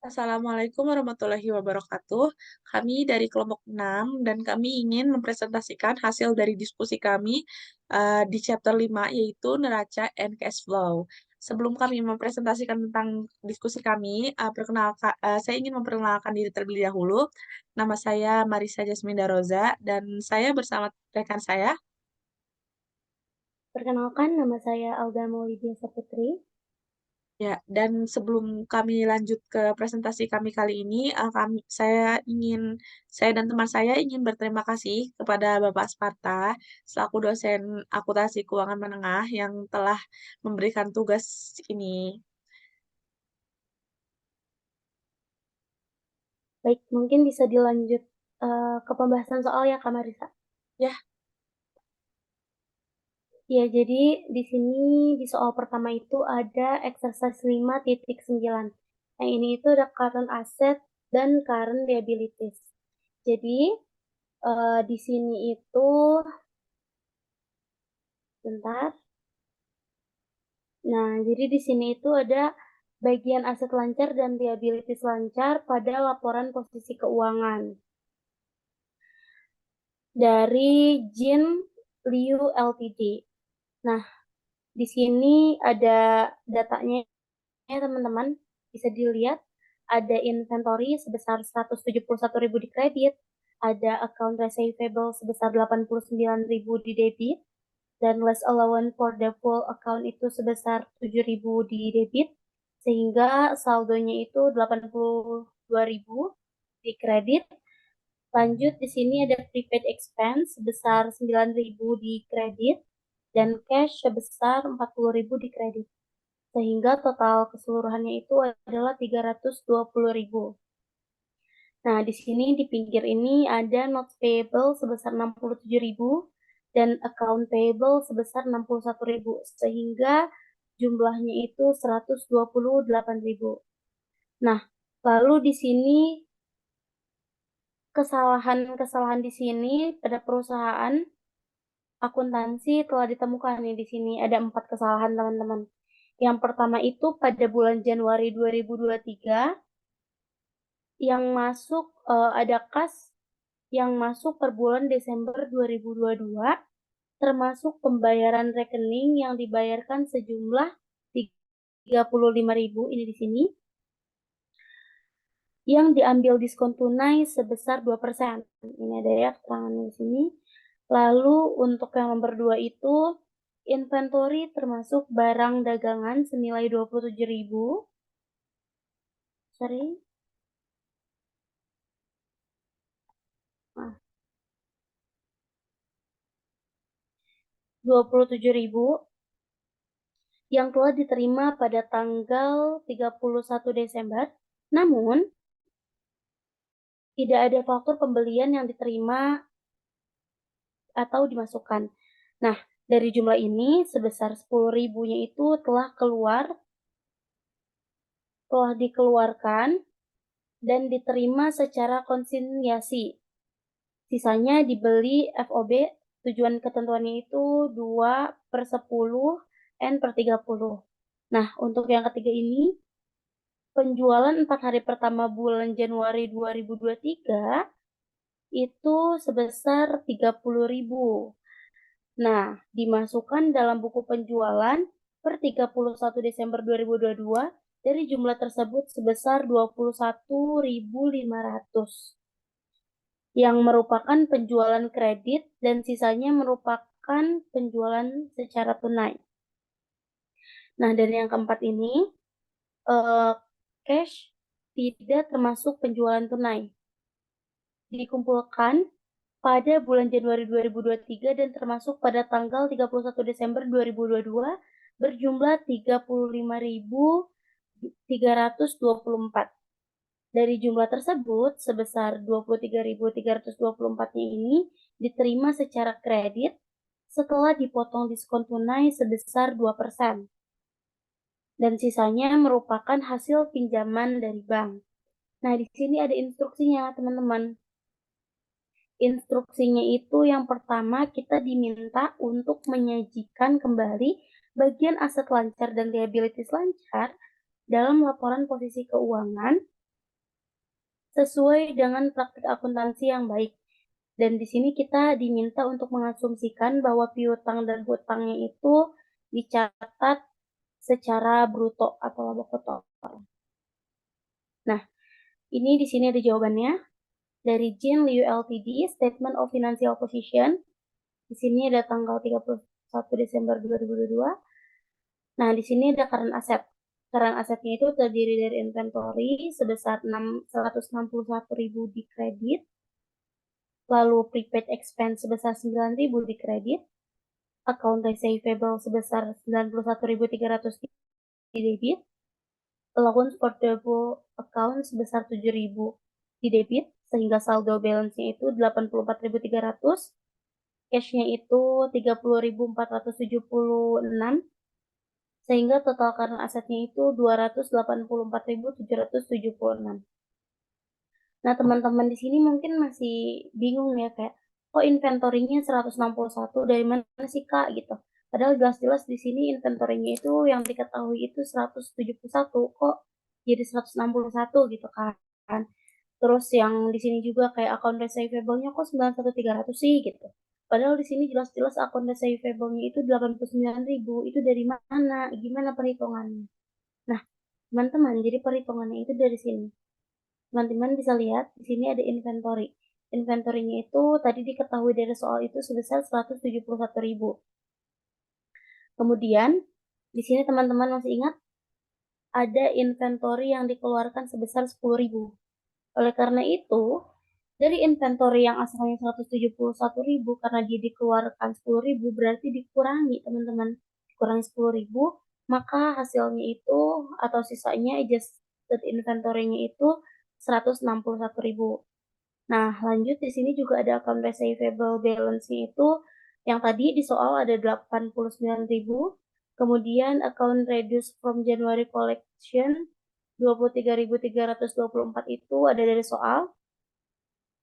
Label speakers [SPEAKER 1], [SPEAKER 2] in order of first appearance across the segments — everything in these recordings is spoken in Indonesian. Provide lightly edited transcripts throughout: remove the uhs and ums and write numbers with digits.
[SPEAKER 1] Assalamualaikum warahmatullahi wabarakatuh. Kami dari kelompok 6 dan kami ingin mempresentasikan hasil dari diskusi kami di chapter 5 yaitu neraca and cash flow. Sebelum kami mempresentasikan tentang diskusi kami, saya ingin memperkenalkan diri terlebih dahulu. Nama saya Marisa Jasminda Roza dan saya bersama rekan saya.
[SPEAKER 2] Perkenalkan, nama saya Alda Maulidia Saputri.
[SPEAKER 1] Ya, dan sebelum kami lanjut ke presentasi kami kali ini, saya dan teman saya ingin berterima kasih kepada Bapak Sparta selaku dosen akuntansi keuangan menengah yang telah memberikan tugas ini.
[SPEAKER 2] Baik, mungkin bisa dilanjut ke pembahasan soal ya, Kak Marisa.
[SPEAKER 1] Ya,
[SPEAKER 2] Ya, jadi di sini di soal pertama itu ada exercise 5.9. Nah, ini itu ada current asset dan current liabilities. Jadi, di sini itu, bentar. Nah, jadi di sini itu ada bagian aset lancar dan liabilities lancar pada laporan posisi keuangan dari Jin Liu Ltd. Nah, di sini ada datanya ya teman-teman. Bisa dilihat ada inventory sebesar 171.000 di kredit, ada account receivable sebesar 89.000 di debit, dan less allowance for the full account itu sebesar 7.000 di debit, sehingga saldonya itu 82.000 di kredit. Lanjut di sini ada prepaid expense sebesar 9.000 di kredit dan cash sebesar 40.000 di kredit. Sehingga total keseluruhannya itu adalah 320.000. Nah, di sini di pinggir ini ada notes payable sebesar 67.000 dan account payable sebesar 61.000 sehingga jumlahnya itu 128.000. Nah, lalu di sini kesalahan-kesalahan di sini pada perusahaan akuntansi telah ditemukan nih di sini ada 4 kesalahan teman-teman. Yang pertama itu pada bulan Januari 2023 yang masuk ada kas yang masuk per bulan Desember 2022 termasuk pembayaran rekening yang dibayarkan sejumlah 35.000 ini di sini yang diambil diskon tunai sebesar 2%. Ini ada ya keterangannya di sini. Lalu untuk yang nomor 2 itu inventory termasuk barang dagangan senilai 27.000. Sorry. Nah, 27.000 yang telah diterima pada tanggal 31 Desember. Namun, tidak ada faktur pembelian yang diterima atau dimasukkan. Nah, dari jumlah ini sebesar 10.000-nya itu telah dikeluarkan dan diterima secara konsinyasi. Sisanya dibeli FOB, tujuan ketentuannya itu 2/10 N/30. Nah, untuk yang ketiga ini, penjualan 4 hari pertama bulan Januari 2023 itu sebesar 30.000. Nah, dimasukkan dalam buku penjualan per 31 Desember 2022 dari jumlah tersebut sebesar 21.500 yang merupakan penjualan kredit dan sisanya merupakan penjualan secara tunai. Nah, dan yang keempat ini, cash tidak termasuk penjualan tunai. Dikumpulkan pada bulan Januari 2023 dan termasuk pada tanggal 31 Desember 2022 berjumlah 35.324. Dari jumlah tersebut, sebesar 23.324-nya ini diterima secara kredit setelah dipotong diskon tunai sebesar 2%. Dan sisanya merupakan hasil pinjaman dari bank. Nah, di sini ada instruksinya, teman-teman. Instruksinya itu yang pertama kita diminta untuk menyajikan kembali bagian aset lancar dan liabilities lancar dalam laporan posisi keuangan sesuai dengan praktik akuntansi yang baik. Dan di sini kita diminta untuk mengasumsikan bahwa piutang dan hutangnya itu dicatat secara bruto atau laba kotor. Nah, ini di sini ada jawabannya dari Jin Liu Ltd, Statement of Financial Position. Di sini ada tanggal 31 Desember 2022. Nah, di sini ada current asset. Current assetnya itu terdiri dari inventory sebesar 161.000 di kredit, lalu prepaid expense sebesar 9.000 di kredit, account receivable sebesar 91.300 di debit, allowance for doubtful account sebesar 7.000 di debit, sehingga saldo balance-nya itu 84.300, cash-nya itu 30.476, sehingga total current asetnya itu 284.776. Nah, teman-teman di sini mungkin masih bingung ya, kayak kok inventory-nya 161, dari mana sih Kak gitu. Padahal jelas-jelas di sini inventory-nya itu yang diketahui itu 171, kok jadi 161 gitu kan. Terus yang di sini juga kayak account receivable-nya kok 91.300 sih gitu. Padahal di sini jelas-jelas account receivable-nya itu 89.000. Itu dari mana? Gimana perhitungannya? Nah, teman-teman, jadi perhitungannya itu dari sini. Teman-teman bisa lihat di sini ada inventory. Inventory-nya itu tadi diketahui dari soal itu sebesar 171.000. Kemudian di sini teman-teman masih ingat ada inventory yang dikeluarkan sebesar 10.000. Oleh karena itu, dari inventory yang asalnya 171.000 karena dia dikeluarkan 10.000 berarti dikurangi teman-teman. Dikurangi 10.000, maka hasilnya itu atau sisanya adjusted inventory-nya itu 161.000. Nah, lanjut di sini juga ada account receivable balance-nya itu yang tadi di soal ada 89.000, kemudian account reduced from January collection 23.324 itu ada dari soal,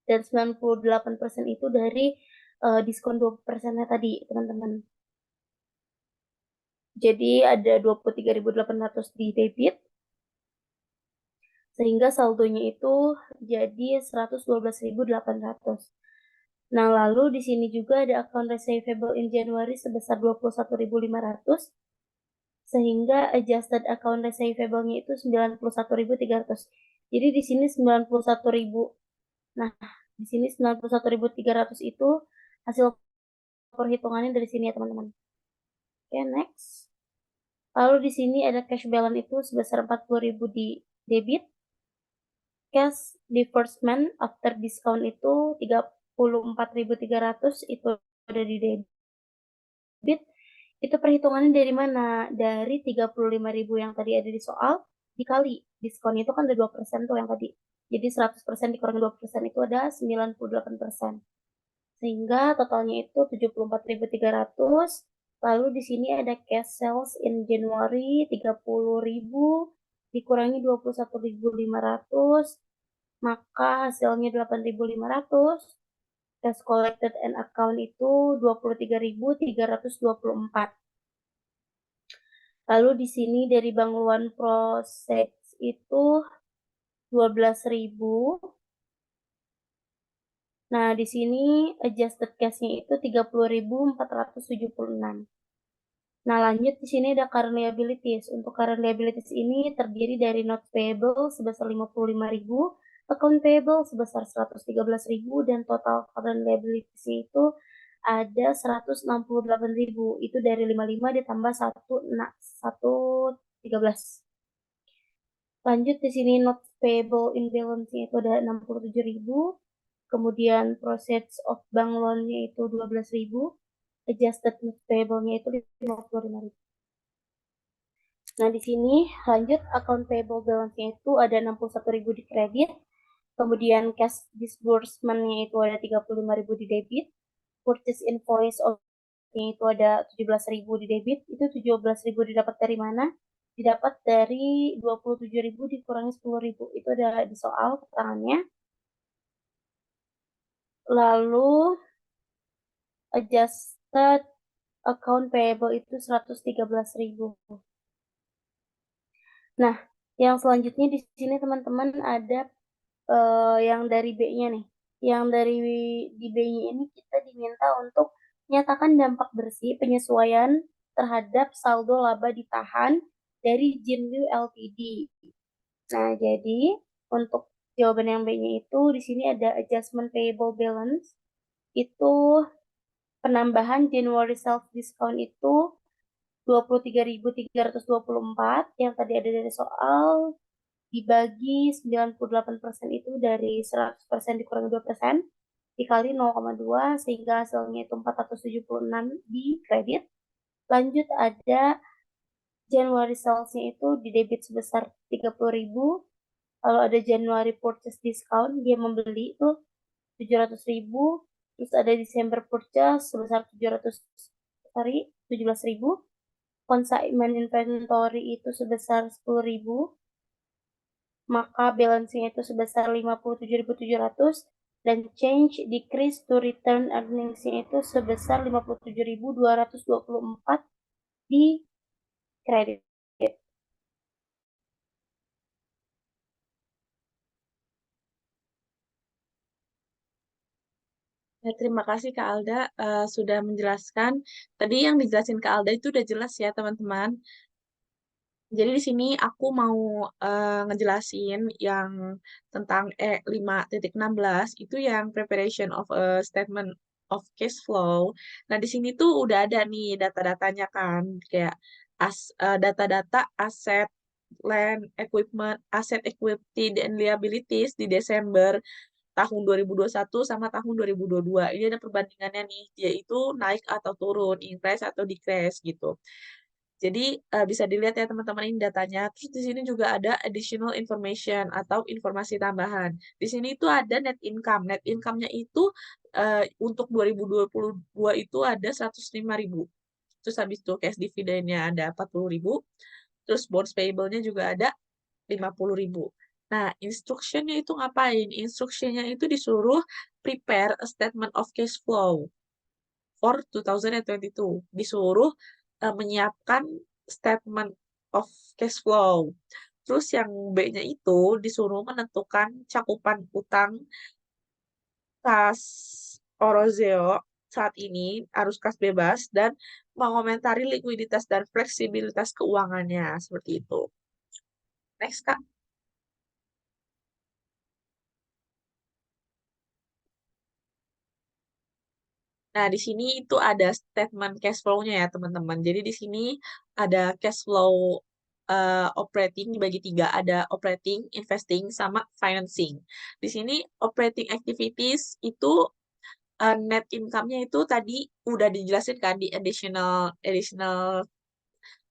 [SPEAKER 2] dan 98% itu dari diskon 20%-nya tadi, teman-teman. Jadi ada 23.800 di debit, sehingga saldonya itu jadi 112.800. Nah, lalu di sini juga ada account receivable in January sebesar 21.500, sehingga adjusted account receivable-nya itu 91.300. Jadi di sini 91.000. Nah, di sini 91.300 itu hasil perhitungannya dari sini ya, teman-teman. Oke, next. Lalu di sini ada cash balance itu sebesar 40.000 di debit. Cash disbursement after discount itu 34.300 itu ada di debit. Itu perhitungannya dari mana? Dari 35.000 yang tadi ada di soal dikali diskon itu kan ada 2% tuh yang tadi. Jadi 100% dikurangi 2% itu ada 98%. Sehingga totalnya itu 74.300. Lalu di sini ada cash sales in January 30.000 dikurangi 21.500, maka hasilnya 8.500. Cash collected and account itu 23.324. Lalu di sini dari Bank Luan Proses itu 12.000. Nah, di sini adjusted cash-nya itu 30.476. Nah, lanjut di sini ada current liabilities. Untuk current liabilities ini terdiri dari note payable sebesar 55.000, account payable sebesar 113.000, dan total current liabilities itu ada 168.000. Itu dari 55 ditambah 113. Lanjut di sini note payable in balance-nya itu ada 67.000. Kemudian process of bank loan-nya itu 12.000. Adjusted note payable-nya itu 55.000. Nah, di sini lanjut account payable balance-nya itu ada 61.000 di kredit. Kemudian cash disbursement-nya itu ada 35.000 di debit. Purchase invoice of-nya itu ada 17.000 di debit. Itu 17.000 didapat dari mana? Didapat dari 27.000 dikurangi 10.000. Itu ada di soal keterangannya. Lalu adjusted account payable itu 113.000. Nah, yang selanjutnya di sini teman-teman ada yang dari B-nya nih. Yang dari di B-nya ini kita diminta untuk nyatakan dampak bersih penyesuaian terhadap saldo laba ditahan dari Jinwoo Ltd. Nah, jadi untuk jawaban yang B-nya itu di sini ada adjustment payable balance. Itu penambahan January self discount itu 23.324 yang tadi ada dari soal dibagi 98% itu dari 100% dikurangi 2% dikali 0,2 sehingga hasilnya itu 476 di kredit. Lanjut ada January sales-nya itu di debit sebesar 30.000. Kalau ada January purchase discount dia membeli itu 700.000. Terus ada December purchase sebesar 17.000. Consignment inventory itu sebesar 10.000. Maka balance-nya itu sebesar 57.700 dan change decrease to return earnings-nya itu sebesar 57.224 di kredit.
[SPEAKER 1] Ya, terima kasih Kak Alda sudah menjelaskan. Tadi yang dijelasin Kak Alda itu udah jelas ya teman-teman. Jadi di sini aku mau ngejelasin yang tentang E5.16 itu yang preparation of a statement of cash flow. Nah, di sini tuh udah ada nih data-datanya kan, kayak data-data aset, land, equipment, aset equity, dan liabilities di Desember tahun 2021 sama tahun 2022. Ini ada perbandingannya nih, yaitu naik atau turun, increase atau decrease gitu. Jadi bisa dilihat ya teman-teman ini datanya. Terus di sini juga ada additional information atau informasi tambahan. Di sini itu ada net income. Net income-nya itu untuk 2022 itu ada 105.000. Terus habis itu cash dividennya ada 40.000. Terus bonds payable-nya juga ada 50.000. Nah, instruction-nya itu ngapain? Instruction-nya itu disuruh prepare a statement of cash flow for 2022. Disuruh menyiapkan statement of cash flow. Terus yang B-nya itu disuruh menentukan cakupan utang kas Orozeo saat ini, arus kas bebas, dan mengomentari likuiditas dan fleksibilitas keuangannya. Seperti itu. Next, Kak. Nah, di sini itu ada statement cash flow-nya ya, teman-teman. Jadi di sini ada cash flow operating dibagi tiga. Ada operating, investing, sama financing. Di sini operating activities itu net income-nya itu tadi udah dijelasin kan di additional additional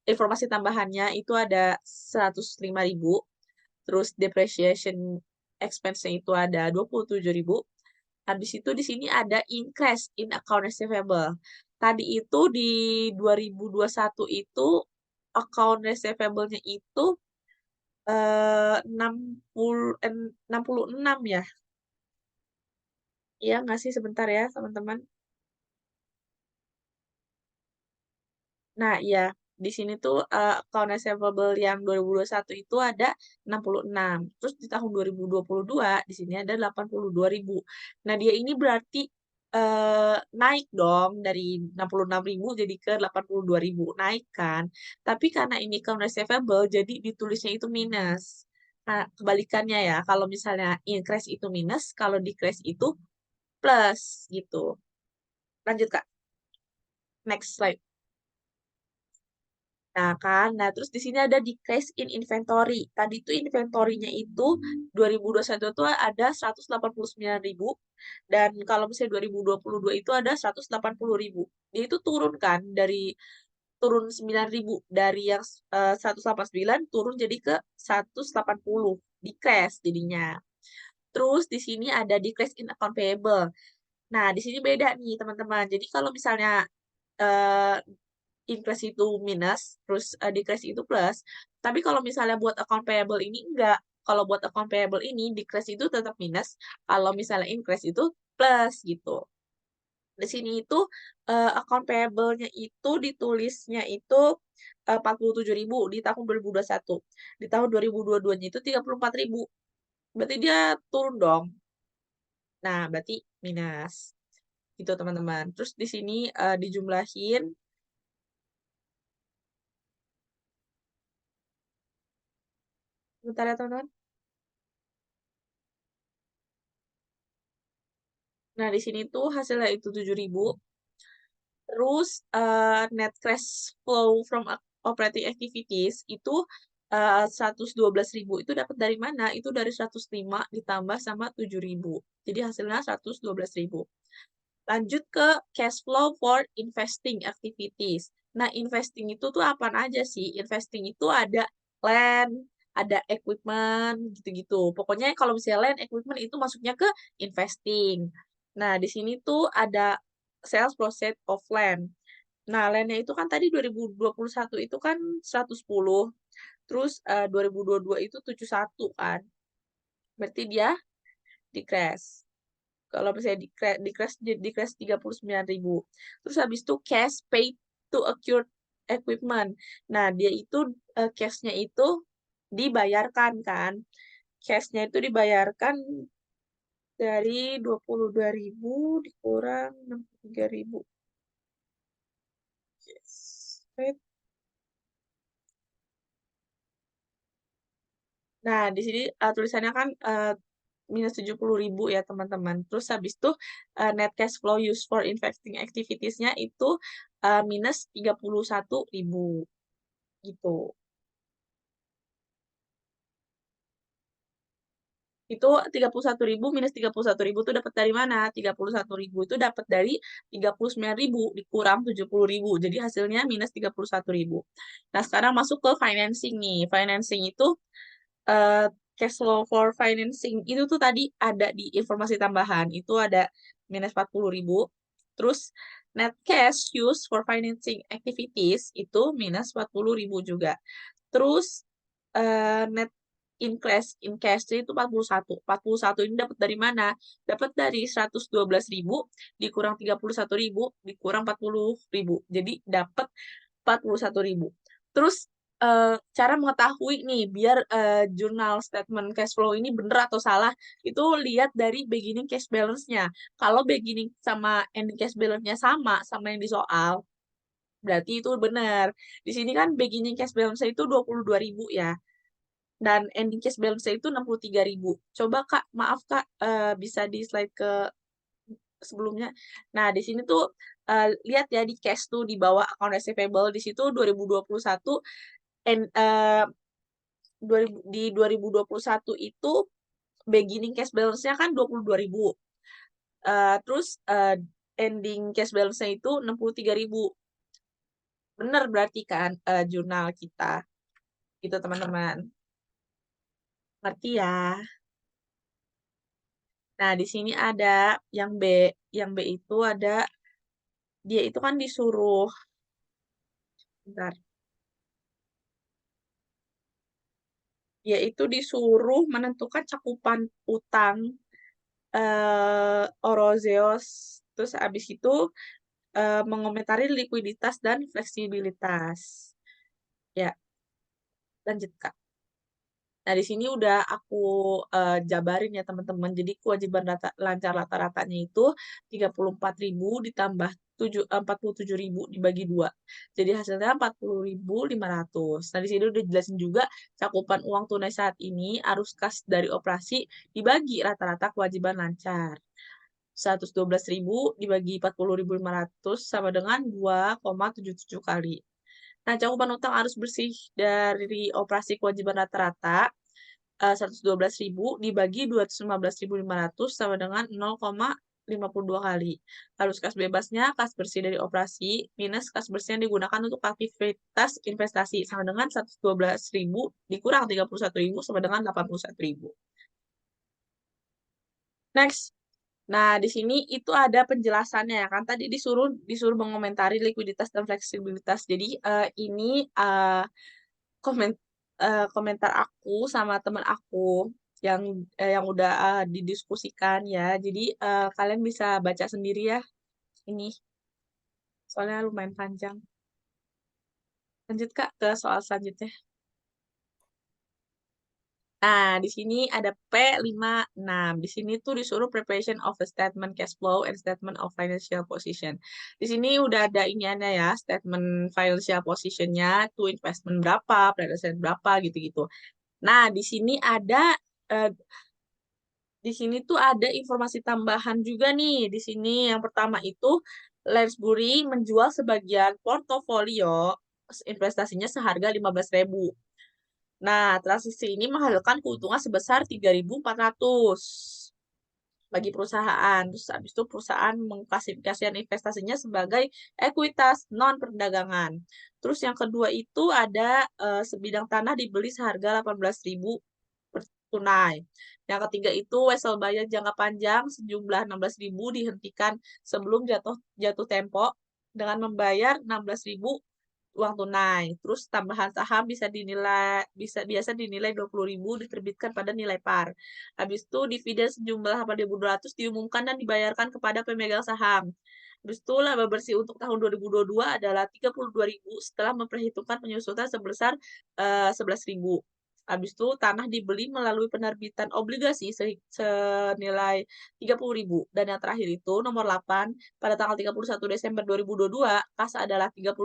[SPEAKER 1] informasi tambahannya itu ada 105.000. Terus depreciation expense-nya itu ada 27.000. Habis itu di sini ada increase in account receivable. Tadi itu di 2021 itu account receivable-nya itu 66 ya. Iya nggak sih sebentar ya teman-teman. Nah, iya, di sini tuh account receivable yang 2021 itu ada 66. Terus di tahun 2022 di sini ada 82.000. Nah, dia ini berarti naik dong dari 66.000 jadi ke 82.000. Naik kan? Tapi karena ini account receivable jadi ditulisnya itu minus. Nah, kebalikannya ya, kalau misalnya increase itu minus, kalau decrease itu plus gitu. Lanjut, Kak. Next slide. Nah, kan. Nah, terus di sini ada decrease in inventory. Tadi itu inventory-nya itu 2021 itu ada 189.000 dan kalau misalnya 2022 itu ada 180.000. Dia itu turun kan turun 9.000 dari yang 189 turun jadi ke 180. Decrease jadinya. Terus di sini ada decrease in account payable. Nah, di sini beda nih, teman-teman. Jadi kalau misalnya eh, increase itu minus, terus decrease itu plus. Tapi kalau misalnya buat account payable ini enggak. Kalau buat account payable ini decrease itu tetap minus. Kalau misalnya increase itu plus gitu. Di sini itu account payable-nya itu ditulisnya itu 47.000 di tahun 2021. Di tahun 2022-nya itu 34.000. berarti dia turun dong. Nah, berarti minus. Gitu, teman-teman. Terus di sini dijumlahin. Bentar ya, teman-teman. Nah, di sini tuh hasilnya itu 7.000. Terus net cash flow from operating activities itu 112.000. Itu dapat dari mana? Itu dari 105 ditambah sama 7.000. Jadi hasilnya 112.000. Lanjut ke cash flow for investing activities. Nah, investing itu tuh apa aja sih? Investing itu ada land, ada equipment, gitu-gitu. Pokoknya kalau misalnya land, equipment itu masuknya ke investing. Nah, di sini tuh ada sales proceed of land. Nah, landnya itu kan tadi 2021 itu kan 110, terus 2022 itu 71 kan. Berarti dia di-crash. Kalau misalnya di crash 39.000. Terus habis itu cash paid to accrue equipment. Nah, dia itu cash-nya itu dibayarkan kan. Cash-nya itu dibayarkan dari 22.000 dikurang 63.000. Yes. Right. Nah, di sini tulisannya kan minus 70.000 ya teman-teman. Terus habis itu net cash flow used for investing activities-nya itu minus 31.000 gitu. Itu 31.000 minus 31.000 itu dapat dari mana? 31.000 itu dapat dari 39.000 dikurang 70.000. Jadi hasilnya minus 31.000. Nah, sekarang masuk ke financing nih. Financing itu eh, cash flow for financing itu tuh tadi ada di informasi tambahan. Itu ada minus 40.000. Terus net cash used for financing activities itu minus 40.000 juga. Terus net in cash itu 41. 41 ini dapat dari mana? Dapat dari 112.000 dikurang 31.000 dikurang 40.000. Jadi dapat 41.000. Terus cara mengetahui nih biar jurnal statement cash flow ini benar atau salah itu lihat dari beginning cash balance-nya. Kalau beginning sama ending cash balance-nya sama yang di soal, berarti itu benar. Di sini kan beginning cash balance-nya itu 22.000 ya. Dan ending cash balance-nya itu 63.000. Coba Kak, maaf Kak, bisa di slide ke sebelumnya. Nah, di sini tuh lihat ya di cash tuh di bawah account receivable di situ 2021 and, 2021 itu beginning cash balance-nya kan 22.000. Terus ending cash balance-nya itu 63.000. Bener berarti kan jurnal kita. Gitu teman-teman. Ngerti ya? Nah, di sini ada yang B. Yang B itu ada dia itu kan disuruh bentar. Dia itu disuruh menentukan cakupan utang Orozeos. Terus abis itu mengomentari likuiditas dan fleksibilitas. Ya, lanjut Kak. Nah, di sini udah aku jabarin ya teman-teman. Jadi kewajiban lancar rata-ratanya itu 34.000 ditambah 47.000 dibagi 2. Jadi hasilnya 40.500. Nah, di sini udah jelasin juga cakupan uang tunai saat ini, arus kas dari operasi dibagi rata-rata kewajiban lancar. 112.000 dibagi 40.500 sama dengan 2,77 kali. Nah, cakupan utang arus bersih dari operasi kewajiban rata-rata 112.000 dibagi 215.500 sama dengan 0,52 kali. Arus kas bebasnya kas bersih dari operasi minus kas bersih yang digunakan untuk aktivitas investasi sama dengan 112.000 dikurang 31.000 sama dengan 81.000. Next. Nah, di sini itu ada penjelasannya ya kan. Tadi disuruh disuruh mengomentari likuiditas dan fleksibilitas. Jadi ini komen komentar aku sama teman aku yang yang udah didiskusikan ya. Jadi kalian bisa baca sendiri ya ini. Soalnya lumayan panjang. Lanjut Kak ke soal selanjutnya. Nah, di sini ada P56. Di sini tuh disuruh preparation of a statement cash flow and statement of financial position. Di sini udah ada iniannya ya, statement financial positionnya, tuh investment berapa, predicate berapa, gitu-gitu. Nah, di sini ada eh, di sini tuh ada informasi tambahan juga nih. Di sini yang pertama itu Lansbury menjual sebagian portofolio investasinya seharga 15.000. Nah, transaksi ini menghasilkan keuntungan sebesar 3.400 bagi perusahaan. Terus habis itu perusahaan mengklasifikasikan investasinya sebagai ekuitas non perdagangan. Terus yang kedua itu ada sebidang tanah dibeli seharga 18.000 per tunai. Yang ketiga itu wesel bayar jangka panjang sejumlah 16.000 dihentikan sebelum jatuh jatuh tempo dengan membayar 16.000 uang tunai. Terus tambahan saham biasa dinilai 20.000 diterbitkan pada nilai par. Habis itu dividen sejumlah 8.200 diumumkan dan dibayarkan kepada pemegang saham. Habis itu laba bersih untuk tahun 2022 adalah 32.000 setelah memperhitungkan penyusutan sebesar 11.000. Habis itu tanah dibeli melalui penerbitan obligasi senilai 30.000. Dan yang terakhir itu nomor 8 pada tanggal 31 Desember 2022 kas adalah 32.000.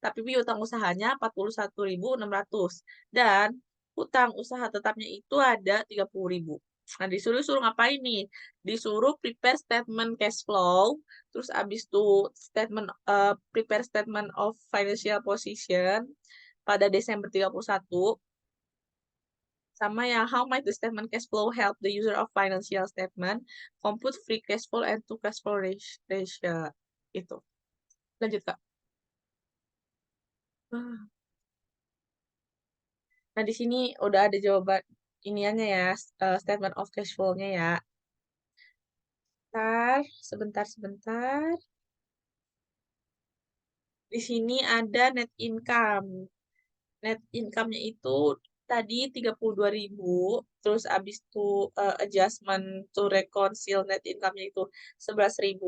[SPEAKER 1] Tapi piutang usahanya 41.600 dan utang usaha tetapnya itu ada 30.000. Nah, disuruh ngapain nih? Disuruh prepare statement cash flow, terus abis itu prepare statement of financial position pada Desember 31, sama yang how might the statement cash flow help the user of financial statement compute free cash flow and to cash flow ratio. Itu. Lanjut, Kak. Nah, di sini udah ada jawaban iniannya ya, statement of cash flow-nya ya. Sebentar. Di sini ada net income. Net income-nya itu tadi 32.000, terus abis itu adjustment to reconcile net income-nya itu 11.000.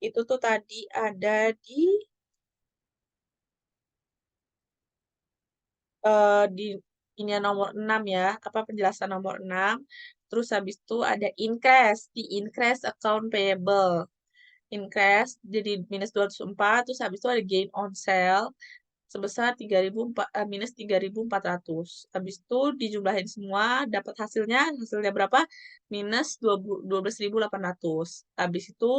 [SPEAKER 1] Itu tuh tadi ada di ini nomor 6 ya, apa penjelasan nomor 6. Terus habis itu ada increase, di increase account payable. Increase jadi minus 204, terus habis itu ada gain on sale sebesar minus 3.400. Habis itu dijumlahin semua, dapat hasilnya berapa? Minus 12.800. Habis itu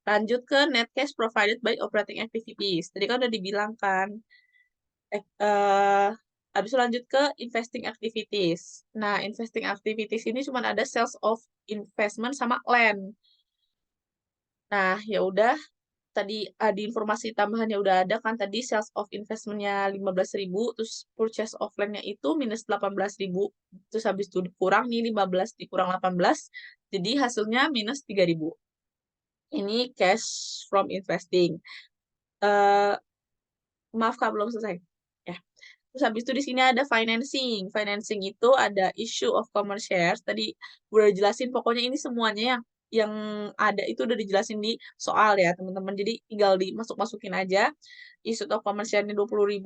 [SPEAKER 1] lanjut ke net cash provided by operating activities. Tadi kan udah dibilang kan, habis itu lanjut ke investing activities. Nah, investing activities ini cuma ada sales of investment sama land. Nah, ya udah, tadi di informasi tambahannya udah ada kan tadi sales of investmentnya 15.000, terus purchase of land-nya itu minus 18.000, terus habis itu dikurang nih 15 dikurang 18, jadi hasilnya minus 3.000. Ini cash from investing. Maaf Kak, belum selesai. Ya. Terus habis itu di sini ada financing. Financing itu ada issue of common shares. Tadi udah jelasin, pokoknya ini semuanya yang ada itu udah dijelasin di soal ya, teman-teman. Jadi tinggal dimasuk-masukin aja. Issue of common share-nya 20.000,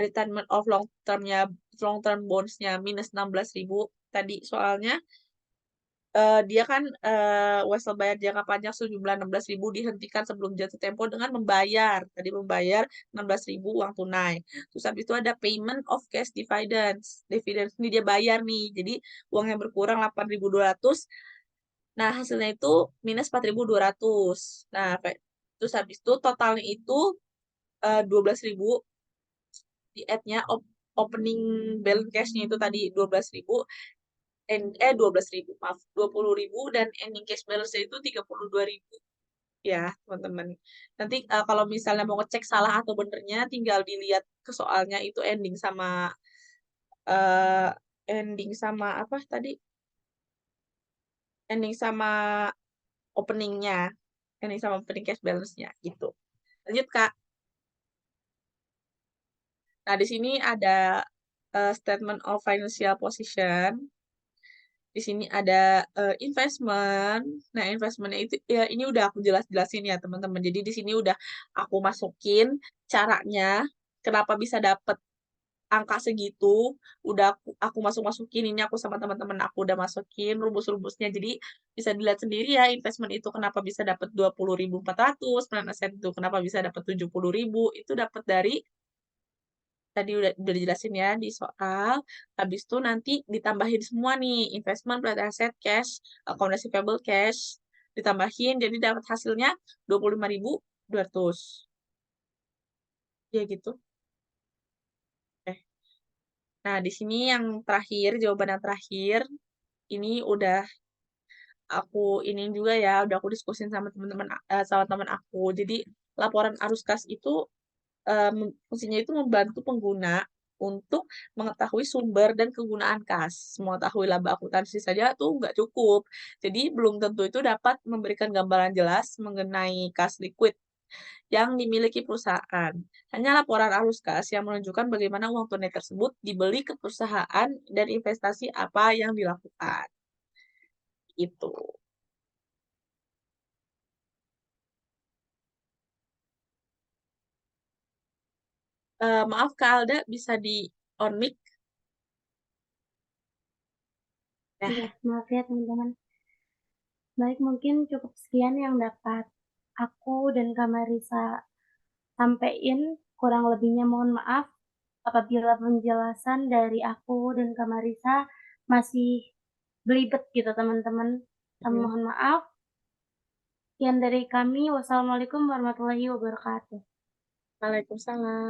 [SPEAKER 1] retirement of long term bonds-nya minus 16.000 tadi soalnya. Dia kan wesel bayar jangka panjang sejumlah 16.000 dihentikan sebelum jatuh tempo dengan membayar 16.000 uang tunai. Terus habis itu ada payment of cash dividends. Dividends ini dia bayar nih. Jadi uang yang berkurang 8.200. Nah, hasilnya itu minus 4.200. Nah, terus habis itu totalnya itu 12.000 di add-nya opening balance cash-nya itu tadi 12.000, 12.000, maaf, 20.000, dan ending cash balance itu 32.000 ya, teman-teman. Nanti kalau misalnya mau ngecek salah atau benernya, tinggal dilihat ke soalnya itu uh, ending sama apa tadi? Ending sama openingnya, ending sama opening cash balance-nya gitu. Lanjut, Kak. Nah, di sini ada statement of financial position. Di sini ada investment. Nah, investmentnya itu ya ini udah aku jelasin ya teman-teman. Jadi di sini udah aku masukin caranya kenapa bisa dapet angka segitu, udah aku masuk-masukin, ini aku sama teman-teman aku udah masukin rumus-rumusnya. Jadi bisa dilihat sendiri ya investment itu kenapa bisa dapat 20.400, plan aset itu kenapa bisa dapat 70.000, itu dapat dari tadi udah dijelasin ya di soal, habis itu nanti ditambahin semua nih, investment, plan aset, cash, account receivable, cash, ditambahin jadi dapat hasilnya 25.200. Ya gitu. Oke. Nah, di sini yang terakhir, jawaban yang terakhir, ini udah aku ini juga ya, udah aku diskusin sama teman-teman, sama teman aku. Jadi laporan arus kas itu fungsinya itu membantu pengguna untuk mengetahui sumber dan kegunaan kas. Mengetahui laba akuntansi saja tuh nggak cukup. Jadi belum tentu itu dapat memberikan gambaran jelas mengenai kas likuid yang dimiliki perusahaan. Hanya laporan arus kas yang menunjukkan bagaimana uang tunai tersebut dibeli ke perusahaan dan investasi apa yang dilakukan. Itu. Maaf Kak Alda, bisa di on mic? Nah,
[SPEAKER 2] Iya, maaf ya teman-teman. Baik, mungkin cukup sekian yang dapat aku dan Kak Marisa sampaikan. Kurang lebihnya mohon maaf apabila penjelasan dari aku dan Kak Marisa masih belibet gitu teman-teman. Kami
[SPEAKER 1] mhm.
[SPEAKER 2] mohon maaf. Sekian dari kami. Wassalamualaikum warahmatullahi wabarakatuh.
[SPEAKER 1] Waalaikumsalam.